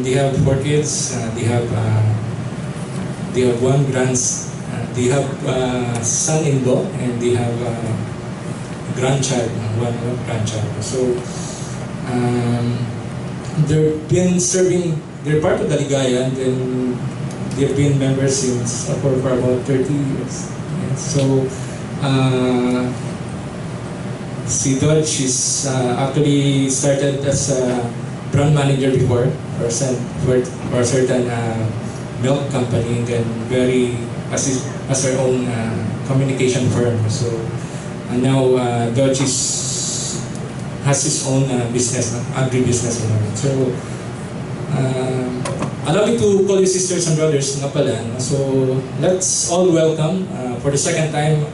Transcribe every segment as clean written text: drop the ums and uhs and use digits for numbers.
They have 4 kids. They have one they have son-in-law, and they have grandchild, one grandchild. So they've been serving. They're part of the Ligaya, and then they've been members since for about 30 years. And so si Dodge, she's actually started as a brand manager before for a certain milk company, and then as her own communication firm. So now Dodge has his own business, agribusiness. So allow me to call you sisters and brothers nga pala. So let's all welcome for the second time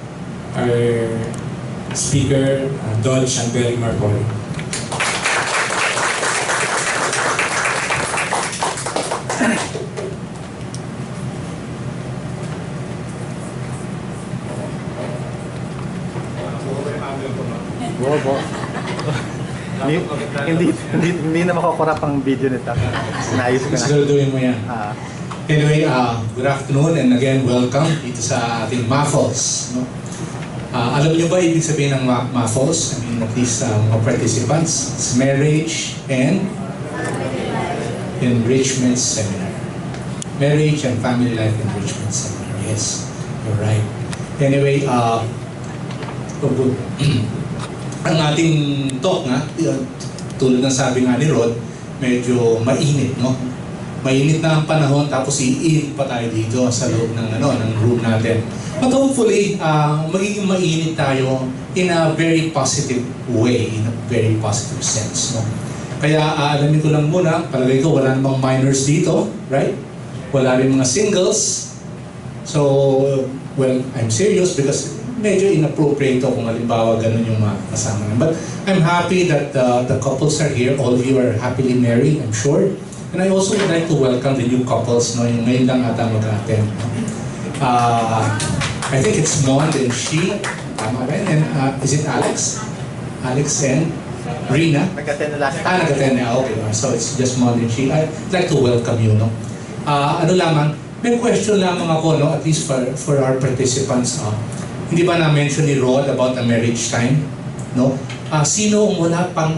our speaker, Dodge and Berry Marpoli. Hindi na makukurap ang video nito. Sinayos ko na. Siguraduhin mo yan. Anyway, good afternoon and again, welcome dito sa ating MAFOLS. No? Alam niyo ba ibig sabihin ng MAFOLS? I mean, at least mga participants. It's Marriage and Enrichment Seminar. Marriage and Family Life Enrichment Seminar. Yes, you're right. Anyway, ang ating talk nga, tulad ng sabi nga ni Rod, medyo mainit, no? Mainit na ang panahon, tapos iinit pa tayo dito sa loob ng ng room natin. But hopefully, magiging mainit tayo in a very positive way, in a very positive sense, no? Kaya alamin ko lang muna, palagay ko wala namang minors dito, right? Wala rin mga singles. So, well, I'm serious because medyo inappropriate kung halimbawa ganun yung mga kasama. But I'm happy that the couples are here. All of you are happily married, I'm sure. And I also would like to welcome the new couples. No, yung ngayon lang ata mag-attend. I think it's Mon and she. Tama ba? And is it Alex? Alex and Rina? Nag-attend na last time. Nag-attend na. Okay. So it's just Mon and she. I'd like to welcome you. No? Ano lamang, may question lamang ako, no? At least for our participants. Hindi ba na-mention ni Rod about the marriage time? No? Sino ang wala pang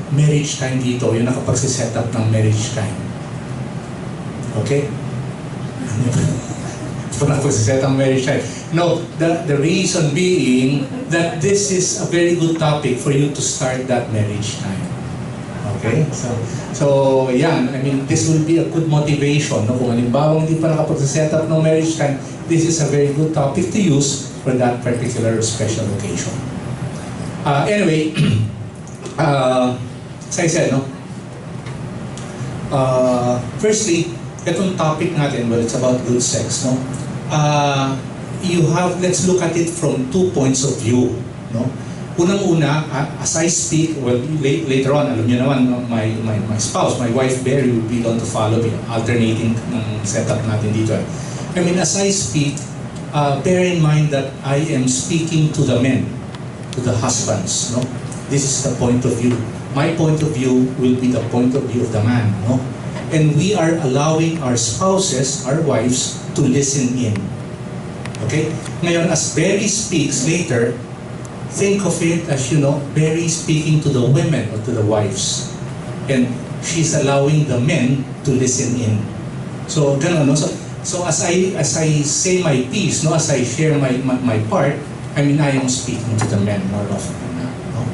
marriage time dito? Yung nakapag-set up ng marriage time. Okay? Nakapag-set up ng marriage time. No, the reason being that this is a very good topic for you to start that marriage time. Okay? So yan. I mean, this will be a good motivation. No? Kung halimbawa hindi pa nakapag-set up ng marriage time, this is a very good topic to use for that particular special occasion. Anyway, as I said, no? Firstly, itong topic natin, well, it's about good sex, no? Let's look at it from 2 points of view, no? Unang-una, as I speak, well, later on, alam niyo naman, my spouse, my wife, Berry, will be on to follow me, alternating ng setup natin dito. I mean, as I speak, bear in mind that I am speaking to the men, to the husbands, no? This is the point of view. My point of view will be the point of view of the man, no? And we are allowing our spouses, our wives, to listen in. Okay? Ngayon, as Berry speaks later, think of it as, Berry speaking to the women or to the wives. And she's allowing the men to listen in. So, ganun, no? So as I say my piece, no, as I share my part, I mean I am speaking to the men more often than not. No?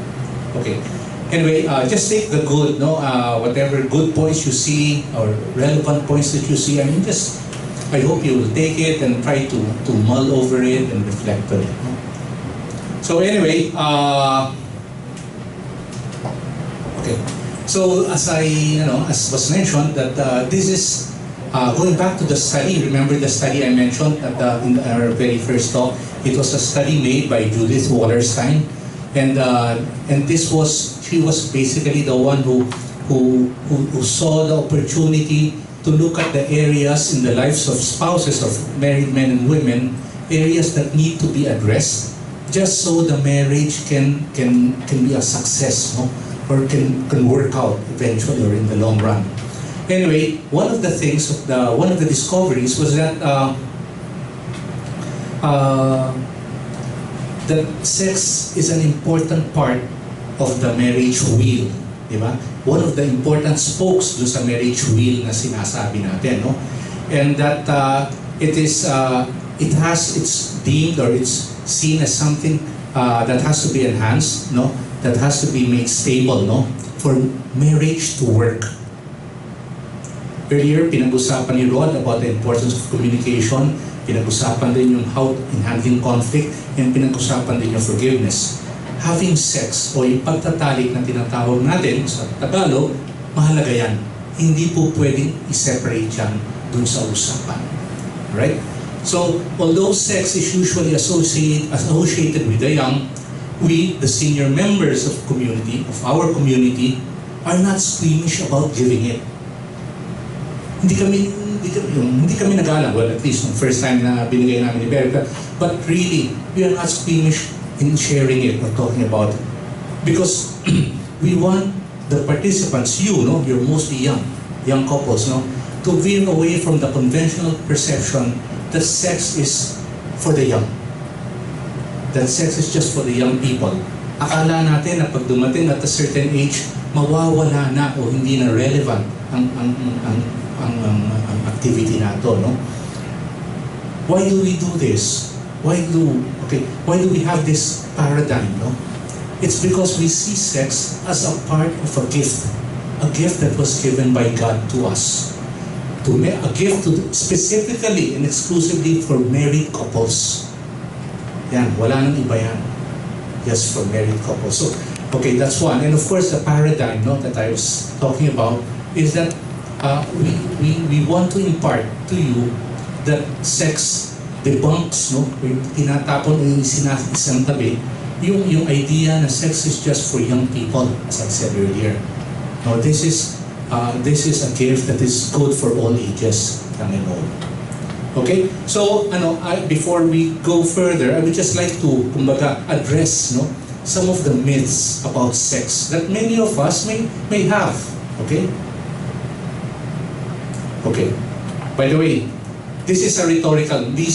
Okay. Anyway, just take the good, no, whatever good points you see or relevant points that you see. I mean, I hope you will take it and try to mull over it and reflect on it. No? So anyway, okay. So as as was mentioned, that this is. Going back to the study, remember the study I mentioned in our very first talk? It was a study made by Judith Wallerstein, and she was basically the one who saw the opportunity to look at the areas in the lives of spouses of married men and women, areas that need to be addressed, just so the marriage can be a success, no? Or can work out eventually or in the long run. Anyway, one of the things, one of the discoveries was that that sex is an important part of the marriage wheel, di ba? One of the important spokes do sa marriage wheel na sinasabi natin, no? And that it's deemed or it's seen as something that has to be enhanced, no? That has to be made stable, no? For marriage to work. Earlier, pinag-usapan ni Rod about the importance of communication. Pinag-usapan din yung how in handling conflict, and pinag-usapan din yung forgiveness. Having sex o yung pagtatalik na tinatawag natin sa Tagalog, mahalaga yan. Hindi po pwedeng i-separate yan dun sa usapan. Right? So, although sex is usually associated with the young, we, the senior members of our community, are not squeamish about giving it. Hindi kami nag-alam, well, at least the first time na binigay namin ni Berta, but really, we are not squeamish in sharing it or talking about it. Because we want the participants, you're mostly young couples, to veer away from the conventional perception that sex is for the young. That sex is just for the young people. Akala natin na pag dumating at a certain age, mawawala na o hindi na relevant ang activity na to, no? Why do we do this? Why do we have this paradigm, no? It's because we see sex as a part of a gift that was given by God to us. A gift specifically and exclusively for married couples. Yan, wala nang iba yan. Just for married couples. So, okay, that's one. And of course, the paradigm, that I was talking about is that we want to impart to you that sex debunks, tinatapon o isang tabi, yung idea na sex is just for young people, as I said earlier. Now, this is a gift that is good for all ages, young and old. Okay? So, before we go further, I would just like to, address, some of the myths about sex that many of us may have. Okay? Okay. By the way, these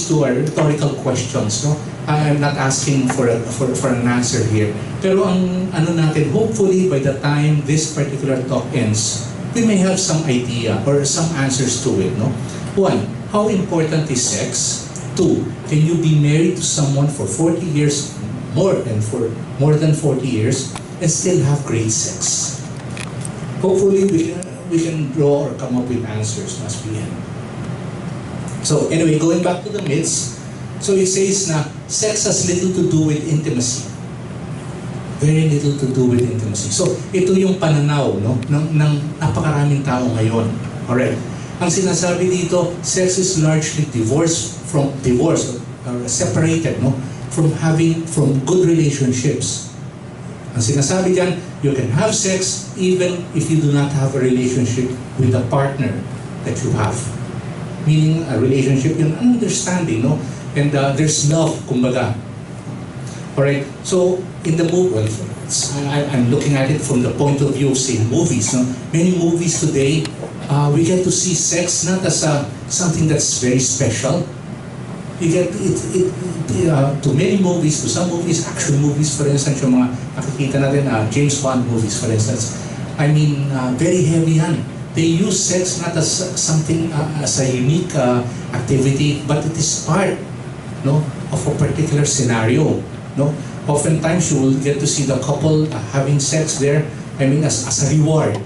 two are rhetorical questions, no? I'm not asking for an answer here. Pero ang natin, hopefully by the time this particular talk ends, we may have some idea or some answers to it, no? One, how important is sex? Two, can you be married to someone for 40 years, more than 40 years, and still have great sex? Hopefully we can draw or come up with answers as we end. So anyway, going back to the myths, so it says na sex has little to do with intimacy. Very little to do with intimacy. So ito yung pananaw, ng napakaraming tao ngayon. Alright. Ang sinasabi dito, sex is largely divorced or separated, from good relationships. Ang sinasabi diyan, you can have sex even if you do not have a relationship with the partner that you have. Meaning a relationship, an understanding, and there's love, kumbaga. Alright, so in the movie, I'm looking at it from the point of view of, say, movies. Many movies today, we get to see sex not as something that's very special. You get it to many movies, to some movies, action movies, for instance, yung mga nakikita natin, James Bond movies, for instance. I mean, very heavy yan. They use sex not as something, as a unique activity, but it is part, of a particular scenario. Oftentimes you will get to see the couple having sex there, I mean, as a reward,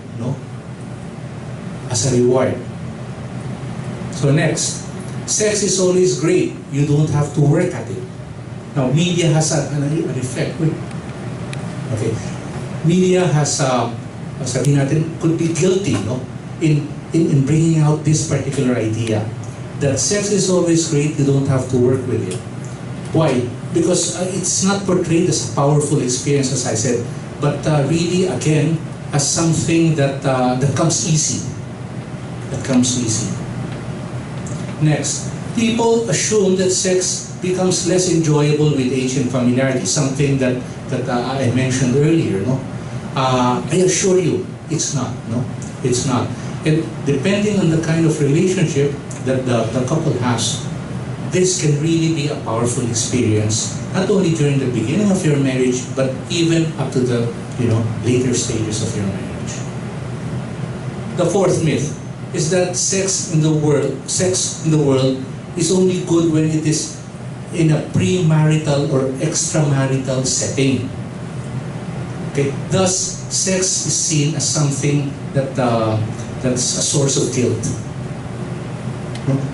as a reward. So next, sex is always great. You don't have to work at it. Now, media has an effect. Okay. Media has, sabihin natin, could be guilty, in bringing out this particular idea that sex is always great. You don't have to work with it. Why? Because it's not portrayed as a powerful experience, as I said, but really, again, as something that comes easy. That comes easy. Next, people assume that sex becomes less enjoyable with age and familiarity, something that I mentioned earlier. I assure you, it's not. It's not. And depending on the kind of relationship that the couple has, this can really be a powerful experience, not only during the beginning of your marriage, but even up to the later stages of your marriage. The fourth myth is that sex in the world is only good when it is in a premarital or extramarital setting. Okay, thus sex is seen as something that's a source of guilt.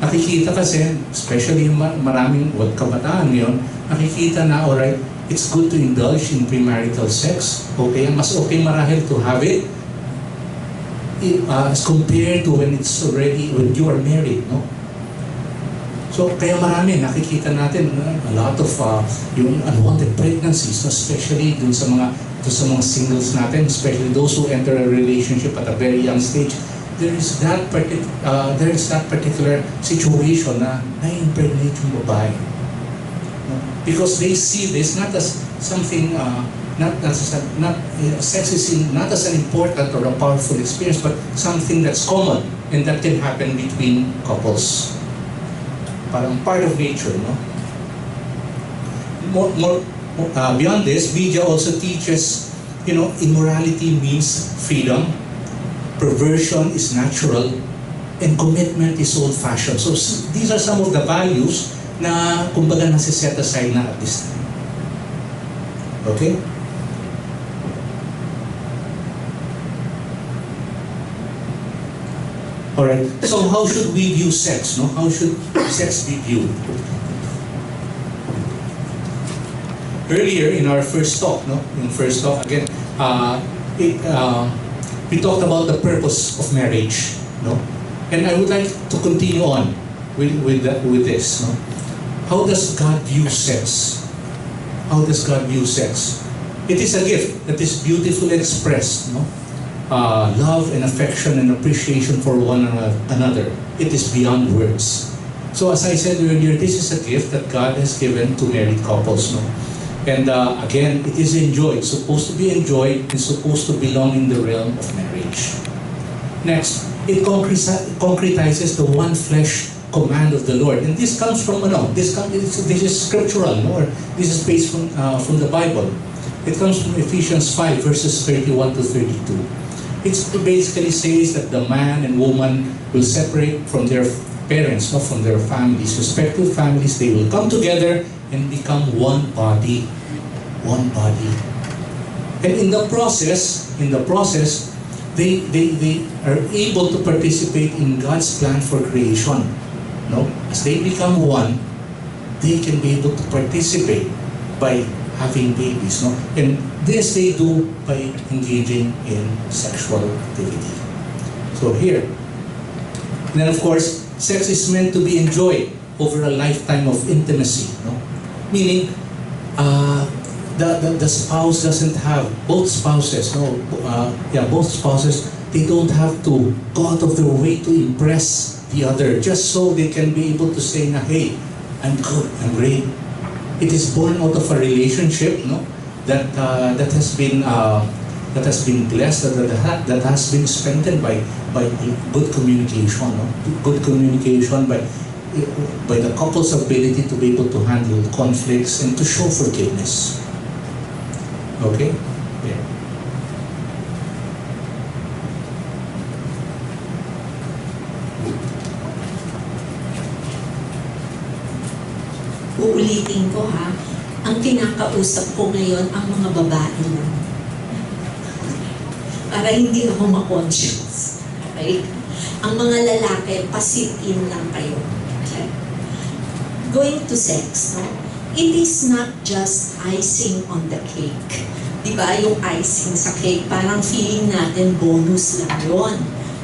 Nakikita kasi, especially maraming kabataan ngayon, nakikita na, alright, it's good to indulge in premarital sex. Okay, mas okay marahil to have it as compared to when you are married, no? So, kaya marami, nakikita natin a lot of yung unwanted pregnancies, especially dun sa mga singles natin, especially those who enter a relationship at a very young stage. There is that particular situation na na-impregnate yung babae. Because they see this not as something, sex is not as an important or a powerful experience, but something that's common and that can happen between couples. Parang part of nature, no? Beyond this, media also teaches, immorality means freedom, perversion is natural, and commitment is old-fashioned. So these are some of the values na kumbaga nasi-set aside na at this time. Okay? Alright, so how should we view sex? No? How should sex be viewed? Earlier in our first talk, again, we talked about the purpose of marriage, no? And I would like to continue on with this, no? How does God view sex? How does God view sex? It is a gift that is beautifully expressed, no? Love and affection and appreciation for one another. It is beyond words. So as I said earlier, this is a gift that God has given to married couples, no? And again, it is enjoyed, supposed to be enjoyed, and supposed to belong in the realm of marriage. Next, it concretizes the one flesh command of the Lord, and this comes from this is scriptural, no? Or this is based from the Bible. It comes from Ephesians 5 verses 31 to 32. It basically says that the man and woman will separate from their parents, not from their families, respective families. They will come together and become one body. One body. And in the process, they are able to participate in God's plan for creation. No? As they become one, they can be able to participate by having babies. No? And this they do by engaging in sexual activity. So here. And then of course, sex is meant to be enjoyed over a lifetime of intimacy. No? Meaning, the spouse doesn't have, both spouses, they don't have to go out of their way to impress the other just so they can be able to say na, hey, I'm good, I'm great. It is born out of a relationship, no, that has been blessed, that has been strengthened by good communication, no? Good communication by the couple's ability to be able to handle conflicts and to show forgiveness. Okay? Yeah. Uulitin ko ha, ang kinakausap ko ngayon ang mga babae lang. Para hindi ako ma-conscious. Okay? Ang mga lalaki, pasit-in lang kayo. Okay? Going to sex, no? It is not just icing on the cake. Diba yung icing sa cake, parang feeling natin bonus lang yun.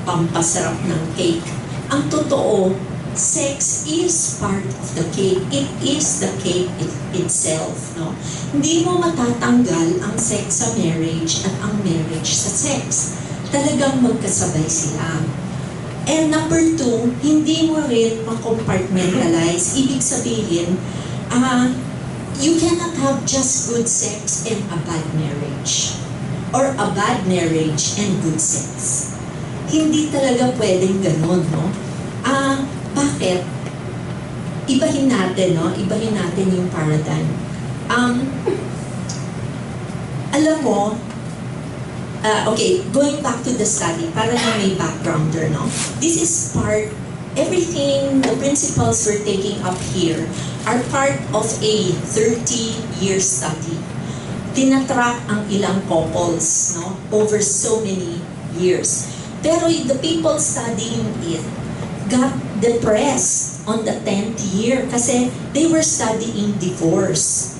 Pampasarap ng cake. Ang totoo, sex is part of the cake. It is the cake itself. No? Hindi mo matatanggal ang sex sa marriage at ang marriage sa sex. Talagang magkasabay sila. And number two, hindi mo rin ma-compartmentalize. Ibig sabihin, you cannot have just good sex and a bad marriage. Or a bad marriage and good sex. Hindi talaga pwedeng ganon, no? Bakit? Ibahin natin, no? Ibahin natin yung paradigm. Alam mo, okay, going back to the study, para na may backgrounder, no? This is everything, the principles we're taking up here are part of a 30-year study. Tinatrack ang ilang couples, no? Over so many years. Pero the people studying it got depressed on the 10th year kasi they were studying divorce.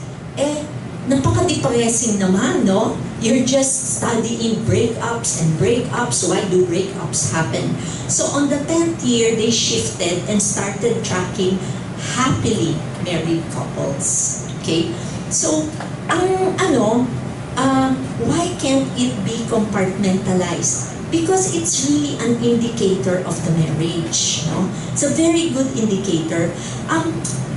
Napaka-depressing naman, no? You're just studying breakups and breakups. Why do breakups happen? So on the 10th year, they shifted and started tracking happily married couples. Okay? So, why can't it be compartmentalized? Because it's really an indicator of the marriage, no? It's a very good indicator.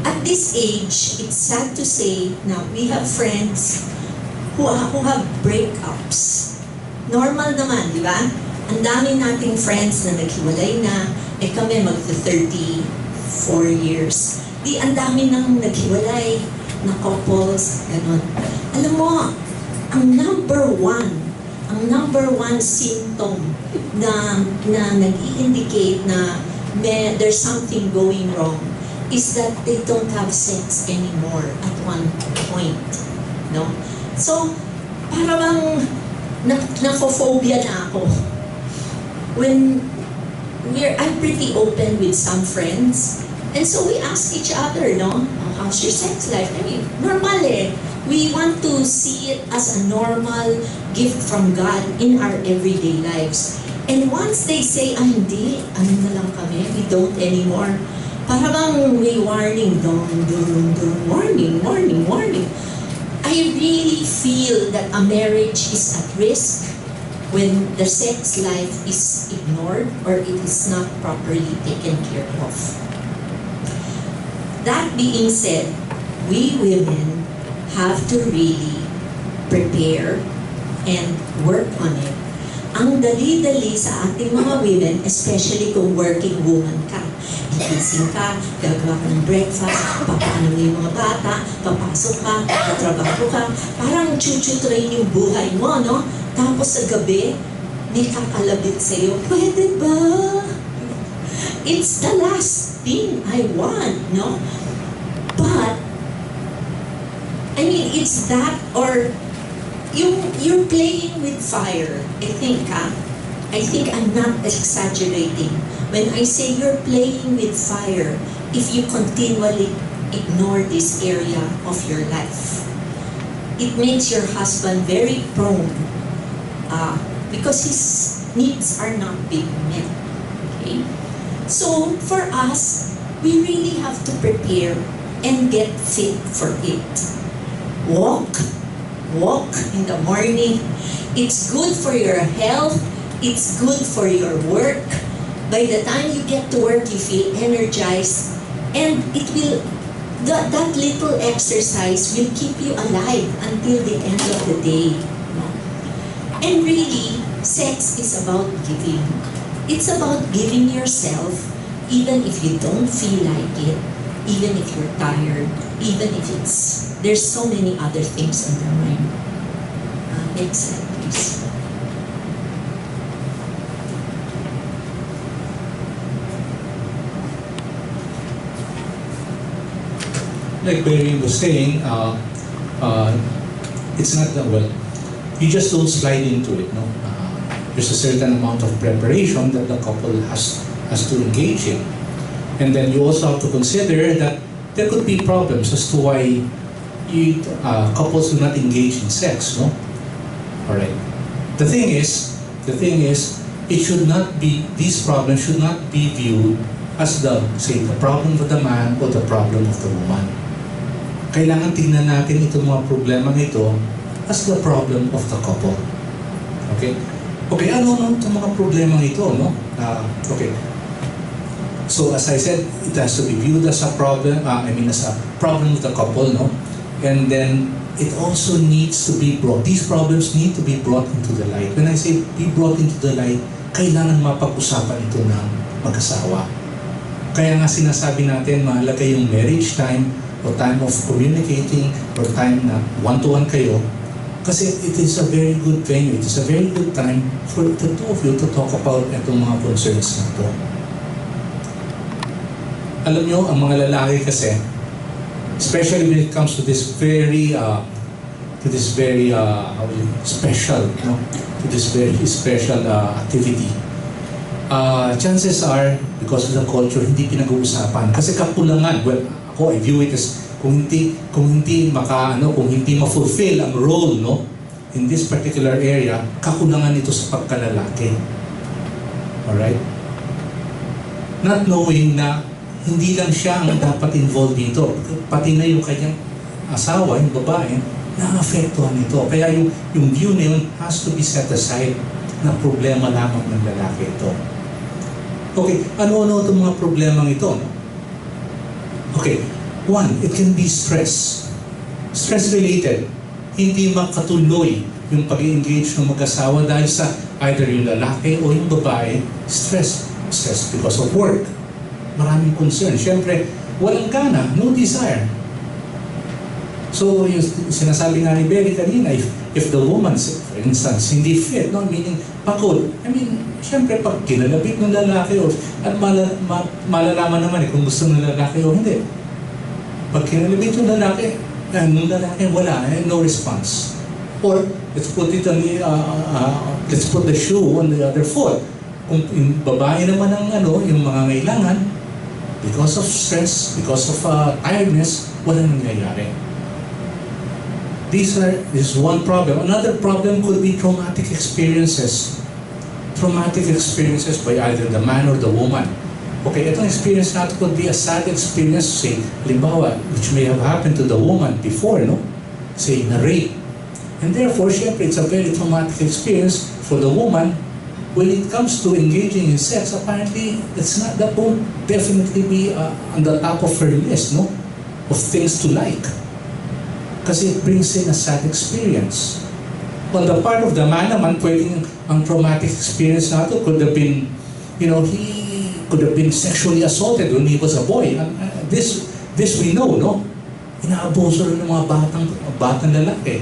At this age, it's sad to say, now we have friends who have breakups. Normal naman, di ba? Ang dami nating friends na naghiwalay na, kami mag-34 years. Ang dami nang naghiwalay na couples, gano'n. Alam mo, ang number one symptom na nag-i-indicate na there's something going wrong is that they don't have sex anymore at one point, no? So, parang nafo-phobia na ako. I'm pretty open with some friends, and so we ask each other, no? How's your sex life? I mean, normal eh. We want to see it as a normal gift from God in our everyday lives. And once they say, hindi, ano na lang kami, we don't anymore. Parang may warning, warning. I really feel that a marriage is at risk when the sex life is ignored or it is not properly taken care of. That being said, we women have to really prepare and work on it. Ang dali-dali sa ating mga women, especially kung working woman ka. Gigising ka, gagawa ka ng breakfast, papaano mo yung mga bata, papasok ka, tatrabaho ka, parang chuchu-train yung buhay mo, no? Tapos sa gabi, may kakalabit sa'yo, pwede ba? It's the last thing I want, no? But, I mean, it's that or you're playing with fire. I think I'm not exaggerating when I say you're playing with fire if you continually ignore this area of your life. It makes your husband very prone because his needs are not being met. Okay? So for us, we really have to prepare and get fit for it. Walk in the morning. It's good for your health. It's good for your work. By the time you get to work, you feel energized. And that little exercise will keep you alive until the end of the day. And really, sex is about giving. It's about giving yourself even if you don't feel like it, even if you're tired, even if there's so many other things on your mind. Next slide, please. Like Barry was saying, it's not that well. You just don't slide into it, no? There's a certain amount of preparation that the couple has to engage in. And then you also have to consider that there could be problems as to why couples do not engage in sex, no? All right. The thing is, it should not be, these problems should not be viewed as the problem of the man or the problem of the woman. Kailangan tingnan natin itong mga problema ito as the problem of the couple. Okay? Okay, ano itong mga problema ito, no? Okay. So as I said, it has to be viewed as a problem, as a problem of the couple, no? And then it also needs to be brought, these problems need to be brought into the light. When I say be brought into the light, kailangan mapag-usapan ito ng mag-asawa. Kaya nga sinasabi natin, mahalaga yung marriage time o time of communicating or time na one-to-one kayo. Kasi it is a very good venue, it is a very good time for the two of you to talk about itong mga concerns na ito. Alam nyo, ang mga lalaki kasi, especially when it comes to this very special, no? To this very special activity. Chances are, because of the culture, hindi pinag-uusapan. Kasi kakulangan, well, ako, I view it as kung hindi ma-fulfill ang role, no, in this particular area, kakulangan ito sa pagkalalaki. Alright? Not knowing na hindi lang siya ang dapat involved dito, pati na yung kanyang asawa, yung babae, na-affectuhan ito. Kaya yung view na yun has to be set aside na problema lamang ng lalaki ito. Okay, ano-ano itong mga problemang ito? No? Okay, one, it can be stress. Stress-related. Hindi makatuloy yung pag-engage ng mag-asawa dahil sa either yung lalaki o yung babae, stress. Stress because of work. Maraming concern. Siyempre, walang gana, no desire. So, yung sinasabi nga ni Berry kanina, if the woman, for instance, hindi fit, no? Meaning, pagod. I mean, siyempre, pag kinalabit ng lalaki, at malalaman naman kung gusto ng lalaki o hindi. Pag kinalabit yung lalaki, wala, no response. Or, let's put the shoe on the other foot. Kung yung babae naman ang yung mga ngailangan, because of stress, because of tiredness, walang nangyayari. This is one problem. Another problem could be traumatic experiences. Traumatic experiences by either the man or the woman. Okay, itong experience natin could be a sad experience, say, halimbawa, which may have happened to the woman before, no? Say, na rape. And therefore, syempre, it's a very traumatic experience for the woman. When it comes to engaging in sex, apparently, that won't definitely be on the top of her list, no? Of things to like. Kasi it brings in a sad experience. On the part of the man naman, pwedeng ang traumatic experience nato could have been, he could have been sexually assaulted when he was a boy. This we know, no? Inaabuso rin ng mga batang lalaki.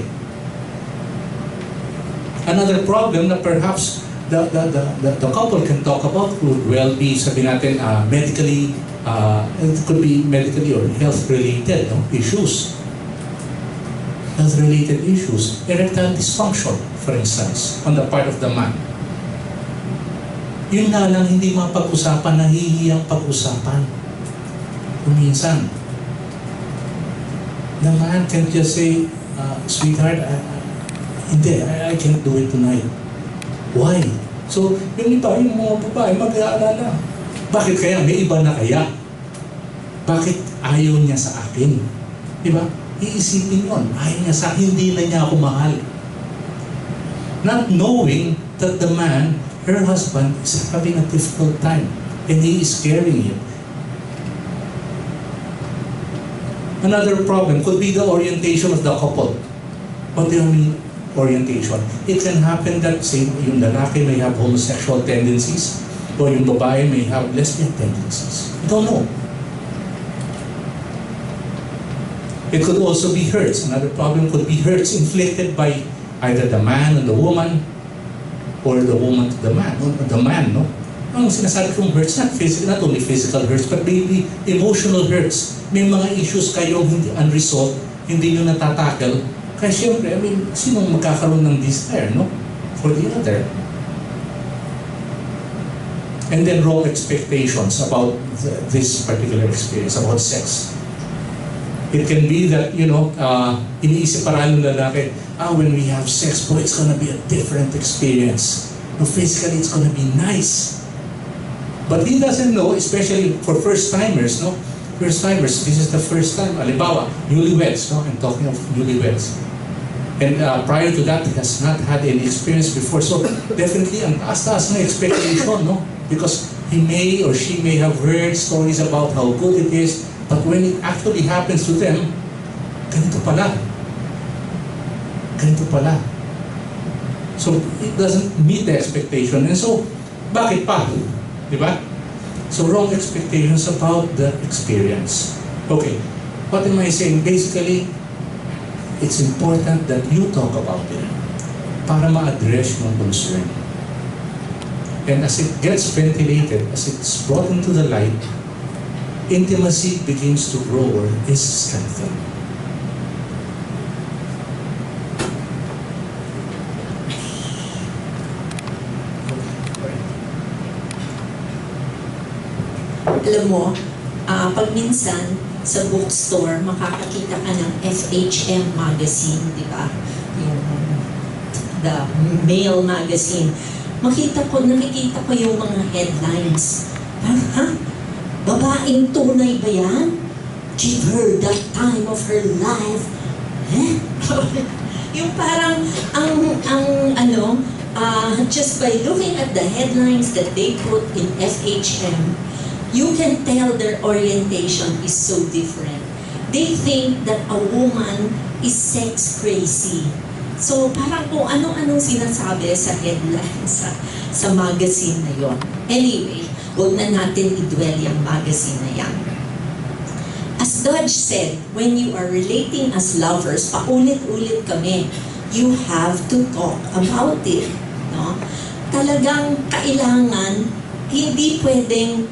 Another problem na perhaps the couple can talk about would well be, sabi natin, medically, it could be medically or health-related issues. Health-related issues. Erectile dysfunction, for instance, on the part of the man. Yun na lang, hindi mapag-usapan, nahihiyang pag-usapan. Kuminsan, the man can just say, sweetheart, I can't do it tonight. Why? So, yung iba, yung mga babae, mag-aalala. Bakit kaya? May iba na kaya? Bakit ayaw niya sa akin? Diba? Iisipin yun. Ayaw niya sa akin, hindi na niya ako mahal. Not knowing that the man, her husband, is having a difficult time. And he is carrying it. Another problem could be the orientation of the couple. What do you mean? Orientation. It can happen that, say, yung lalaki may have homosexual tendencies or yung babae may have lesbian tendencies. We don't know. It could also be hurts. Another problem could be hurts inflicted by either the man on the woman or the woman to the man. The man, no? Ang sinasabi kong hurts, not only physical hurts, but maybe emotional hurts. May mga issues kayong hindi unresolved, hindi nyo natatackle. Kaya siyempre, sinong magkakaroon ng desire, no? For the other. And then wrong expectations about this particular experience, about sex. It can be that, iniisip parang ng lalaki, when we have sex, boy, it's gonna be a different experience. No, physically, it's gonna be nice. But he doesn't know, especially for first-timers, no? First-timers, this is the first time, halimbawa, newlyweds, no? I'm talking of newlyweds. And prior to that, he has not had any experience before. So definitely, ang taas-taas na expectation, no? Because he may or she may have heard stories about how good it is, but when it actually happens to them, ganito pala. Ganito pala. So it doesn't meet the expectation. And so, Bakit pa? Di ba? So wrong expectations about the experience. Okay, what am I saying? Basically, it's important that you talk about it para ma-address yung concern. And as it gets ventilated, as it's brought into the light, intimacy begins to grow or is strengthened. Alam mo, pag minsan sa bookstore, makakakita ka ng FHM magazine, di ba? Yung the male magazine. Nakikita ko yung mga headlines. Parang, ha? Babaeng tunay ba yan? Give her that time of her life. Eh? Yung parang, just by looking at the headlines that they put in FHM, you can tell their orientation is so different. They think that a woman is sex crazy. So parang kung anong sinasabi sa headlines sa magazine na yon. Anyway, huwag na natin i-dwell yung magazine na yan. As Dodge said, when you are relating as lovers, paulit-ulit kami, you have to talk about it. No? Talagang kailangan, hindi pwedeng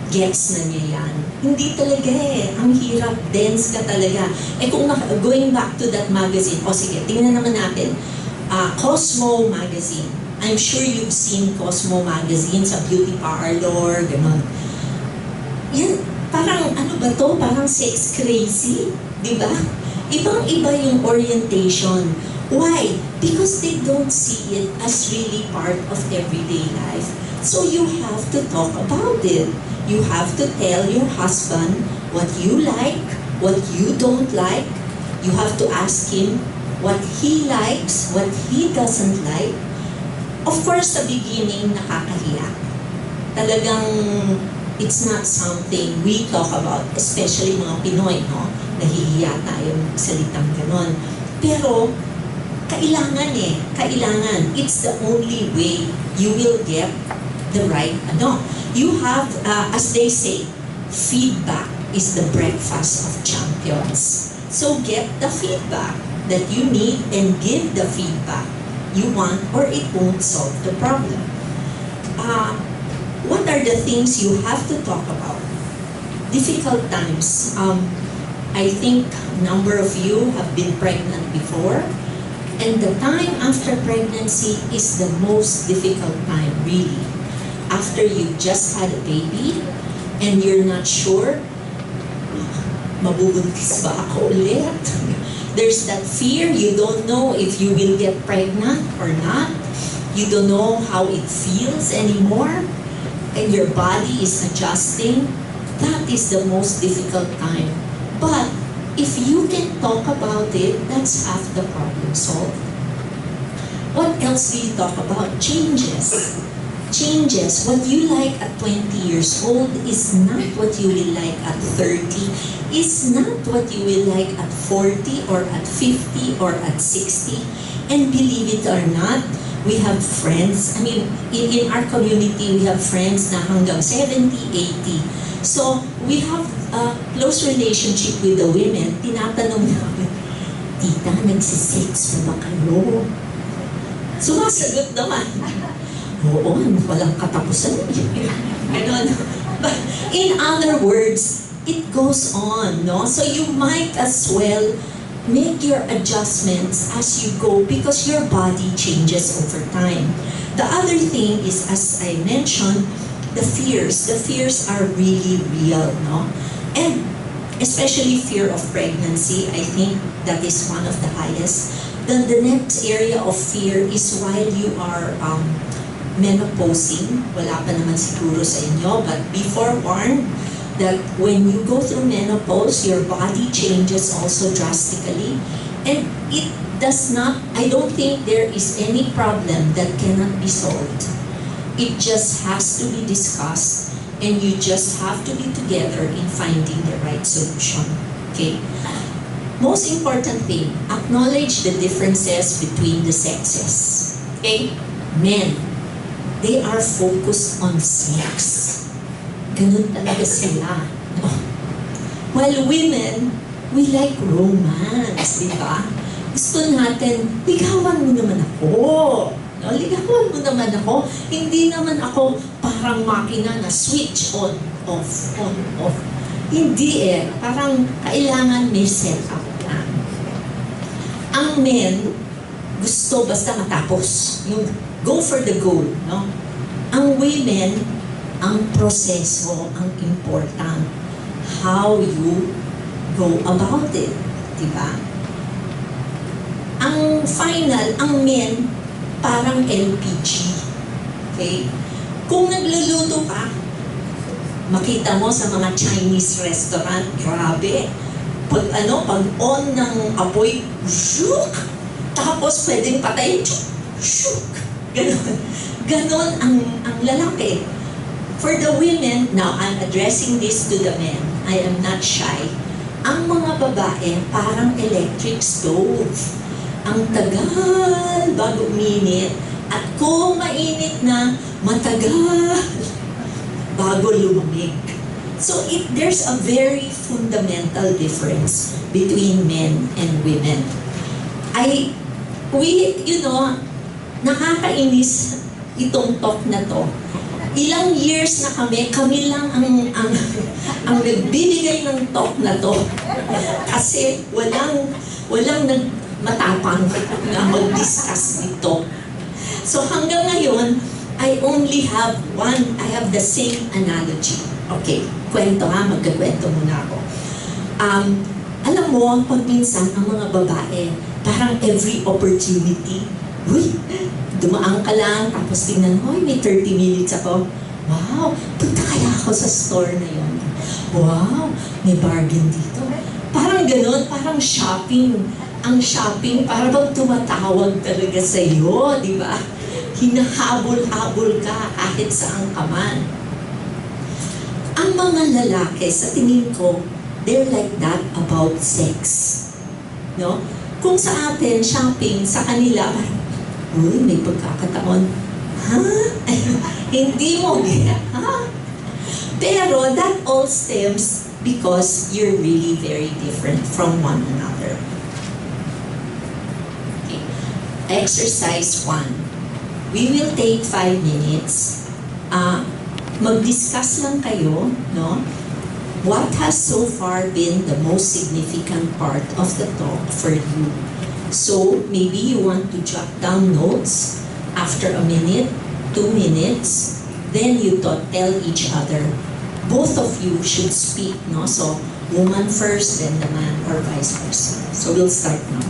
gets na niya yan. Hindi talaga eh. Ang hirap, dense ka talaga. Eh kung going back to that magazine, sige, tingnan naman natin. Cosmo magazine. I'm sure you've seen Cosmo magazine sa beauty parlor, gano'n. Yan, parang ano ba to? Parang sex crazy. Di ba? Ibang-iba yung orientation. Why? Because they don't see it as really part of everyday life. So you have to talk about it. You have to tell your husband what you like, what you don't like. You have to ask him what he likes, what he doesn't like. Of course, sa beginning, nakakahiya. Talagang it's not something we talk about, especially mga Pinoy, no? Nahihiya tayo salitang ganon. Pero, kailangan. It's the only way you will get the right, you have, as they say, feedback is the breakfast of champions. So get the feedback that you need and give the feedback you want, or it won't solve the problem. What are the things you have to talk about? Difficult times. I think a number of you have been pregnant before, and the time after pregnancy is the most difficult time, really. After you just had a baby and you're not sure, mabubuntis ba ako ulit? There's that fear, you don't know if you will get pregnant or not. You don't know how it feels anymore. And your body is adjusting. That is the most difficult time. But if you can talk about it, that's half the problem solved. What else do you talk about? Changes. Changes. What you like at 20 years old is not what you will like at 30, is not what you will like at 40 or at 50 or at 60. And believe it or not, we have friends, in our community, we have friends na hanggang 70, 80. So, we have a close relationship with the women. Tinatanong namin, tita, nagsisex na ba kayo? Sumasagot naman. Oo, walang katapusan. Ganon. But in other words, it goes on, no? So you might as well make your adjustments as you go because your body changes over time. The other thing is, as I mentioned, the fears. The fears are really real, no? And especially fear of pregnancy, I think that is one of the highest. The next area of fear is while you are menopausing, wala pa naman siguro sa inyo, but be forewarned that when you go through menopause, your body changes also drastically. And it does not, I don't think there is any problem that cannot be solved. It just has to be discussed, and you just have to be together in finding the right solution. Okay? Most important thing, acknowledge the differences between the sexes. Okay? Men, they are focused on sex. Ganun talaga sila. No? While women, we like romance, di ba? Gusto natin, ligawan mo naman ako. No? Ligawan mo naman ako. Hindi naman ako parang makina na switch on, off, on, off. Hindi eh. Parang kailangan may set-up na. Ang men, gusto basta matapos. Yung go for the goal. No? Ang women, ang proseso ang important. How you go about it. Diba? Ang final, ang men, parang LPG. Okay? Kung nagluluto ka, makita mo sa mga Chinese restaurant, grabe. Pag on ng apoy, shook! Tapos pwedeng patayin, shook! Ganon. Ganon ang lalaki. For the women, now I'm addressing this to the men. I am not shy. Ang mga babae, parang electric stove. Ang tagal bago uminit. At kung mainit na, matagal bago lumamig. So there's a very fundamental difference between men and women. Nakakainis itong talk na to. Ilang years na kami lang ang nagbibigay ng talk na to. Kasi walang matapang na mag-discuss dito. So hanggang ngayon, I only have one, I have the same analogy. Okay, magkakwento muna ako. Alam mo, pag minsan ang mga babae, parang every opportunity, dumaan ka lang, tapos tingnan mo, may 30 minutes ako. Wow, punta kaya ako sa store na yon. Wow, may bargain dito. Parang ganun, parang shopping. Ang shopping, parang bang tumatawag talaga sa iyo, di ba? Hinahabol-habol ka kahit saan ka man. Ang mga lalaki, sa tingin ko, they're like that about sex. No? Kung sa atin, shopping, sa kanila, may pagkakataon. Ha? Hindi mo ha? Pero that all stems because you're really very different from one another. Okay. Exercise 1. We will take 5 minutes. Mag-discuss lang kayo, no? What has so far been the most significant part of the talk for you? So, maybe you want to jot down notes after a minute, 2 minutes, then you tell each other. Both of you should speak, no? So, woman first, then the man, or vice versa. So, we'll start now.